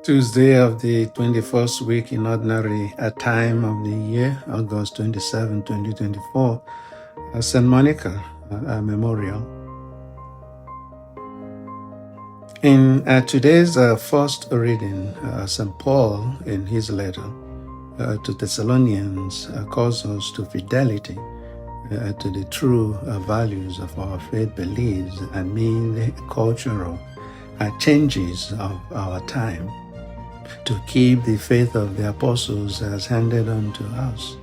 Tuesday of the 21st week in ordinary time of the year, August 27, 2024, St. Monica Memorial. In today's first reading, St. Paul, in his letter to Thessalonians, calls us to fidelity, to the true values of our faith beliefs amid the cultural changes of our time, to keep the faith of the apostles as handed on to us.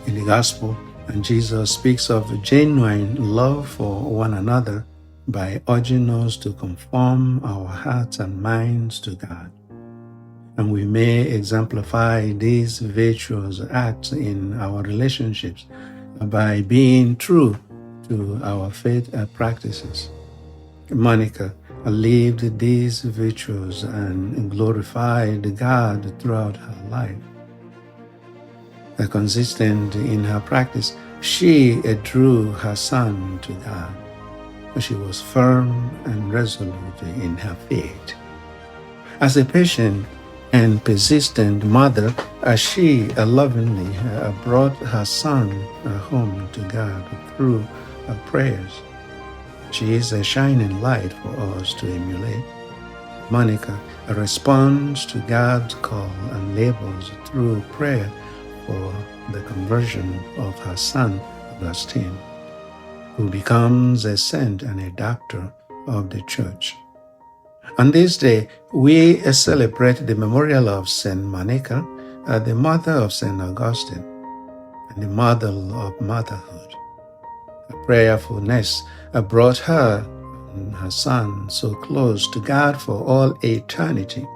In the gospel, Jesus speaks of genuine love for one another by urging us to conform our hearts and minds to God. And we may exemplify these virtuous acts in our relationships by being true to our faith practices. Monica lived these virtues and glorified God throughout her life. Consistent in her practice, she drew her son to God. She was firm and resolute in her faith. As a patient and persistent mother, she lovingly brought her son home to God through prayers. She is a shining light for us to emulate. Monica responds to God's call and labors through prayer for the conversion of her son, Augustine, who becomes a saint and a doctor of the church. On this day, we celebrate the memorial of St. Monica, the mother of St. Augustine, and the model of motherhood. Her prayerfulness brought her and her son so close to God for all eternity.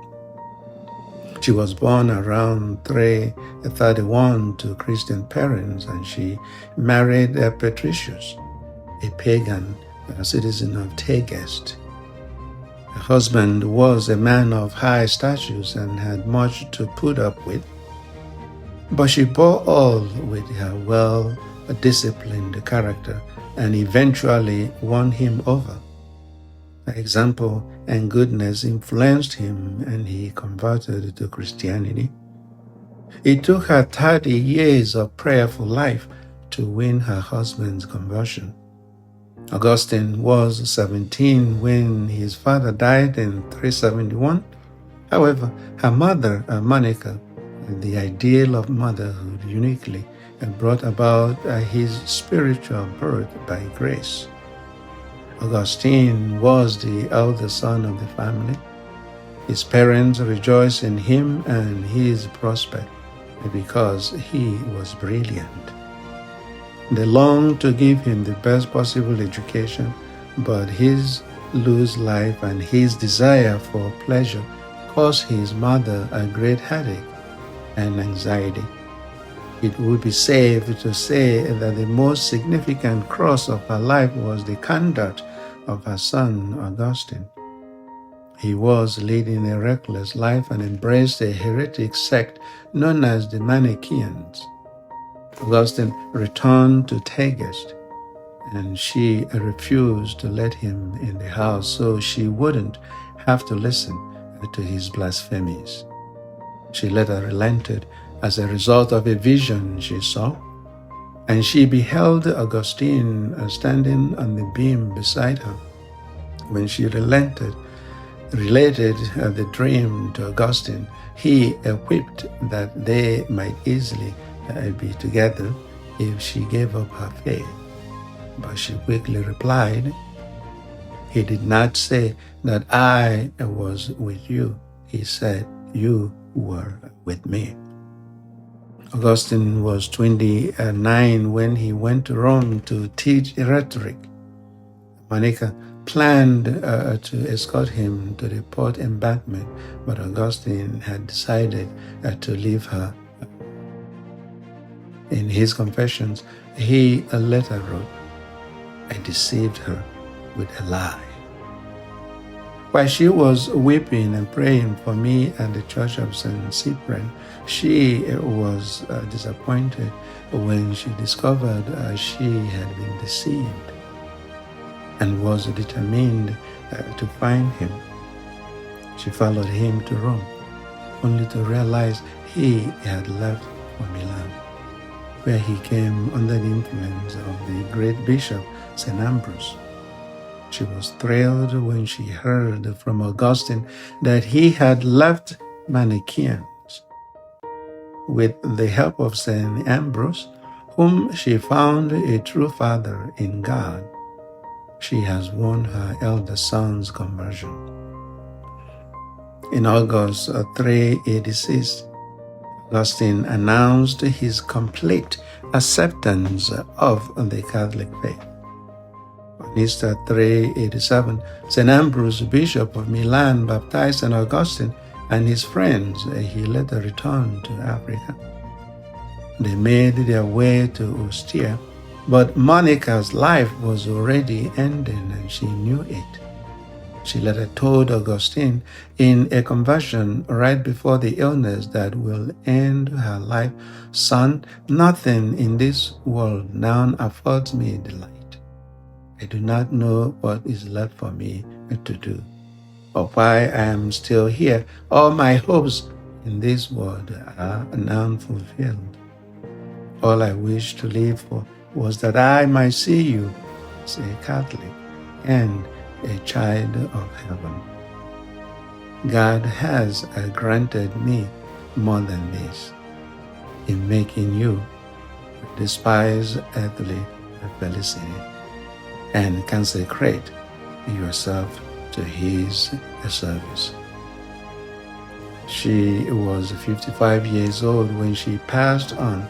She was born around 331 to Christian parents, and she married Patricius, a pagan citizen of Tegest. Her husband was a man of high status and had much to put up with, but she bore all with her well-disciplined character and eventually won him over. Her example and goodness influenced him, and he converted to Christianity. It took her 30 years of prayerful life to win her husband's conversion. Augustine was 17 when his father died in 371. However, her mother, Monica, the ideal of motherhood uniquely, brought about his spiritual birth by grace. Augustine was the eldest son of the family. His parents rejoiced in him and his prospect because he was brilliant. They longed to give him the best possible education, but his loose life and his desire for pleasure caused his mother a great headache and anxiety. It would be safe to say that the most significant cross of her life was the conduct of her son, Augustine. He was leading a reckless life and embraced a heretic sect known as the Manichaeans. Augustine returned to Tegest, and she refused to let him in the house so she wouldn't have to listen to his blasphemies. She later relented as a result of a vision she saw, and she beheld Augustine standing on the beam beside her. When she related the dream to Augustine, he wept that they might easily be together if she gave up her faith. But she quickly replied, "He did not say that I was with you. He said, you were with me." Augustine was 29 when he went to Rome to teach rhetoric. Monica planned to escort him to the port embankment, but Augustine had decided to leave her. In his Confessions, he later wrote, "I deceived her with a lie." While she was weeping and praying for me at the Church of St. Cyprian, she was disappointed when she discovered she had been deceived and was determined to find him. She followed him to Rome, only to realize he had left for Milan, where he came under the influence of the great bishop St. Ambrose. She was thrilled when she heard from Augustine that he had left Manichaeans. With the help of St. Ambrose, whom she found a true father in God, she has won her eldest son's conversion. In August 386, Augustine announced his complete acceptance of the Catholic faith. On Easter 387, St. Ambrose, Bishop of Milan, baptized St. Augustine and his friends. He later returned to Africa. They made their way to Ostia, but Monica's life was already ending and she knew it. She later told Augustine in a conversion right before the illness that will end her life, "Son, nothing in this world now affords me delight. I do not know what is left for me to do, or why I am still here. All my hopes in this world are now fulfilled. All I wish to live for was that I might see you as a Catholic and a child of heaven. God has granted me more than this in making you despise earthly felicity and consecrate yourself to his service." She was 55 years old when she passed on,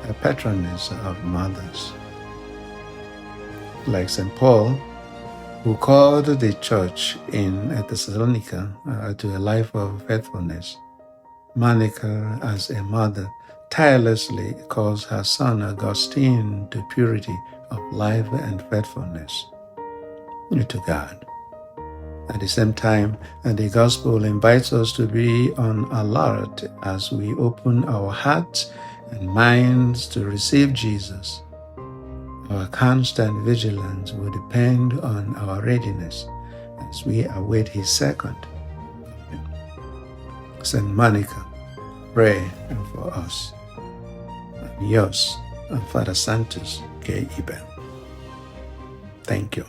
a patroness of mothers. Like St. Paul, who called the church in Thessalonica to a life of faithfulness, Monica, as a mother, tirelessly calls her son Augustine to purity of life and faithfulness to God. At the same time, the gospel invites us to be on alert as we open our hearts and minds to receive Jesus. Our constant vigilance will depend on our readiness as we await his second coming. St. Monica, pray for us. And yours, Father Santos K. Iben. Thank you.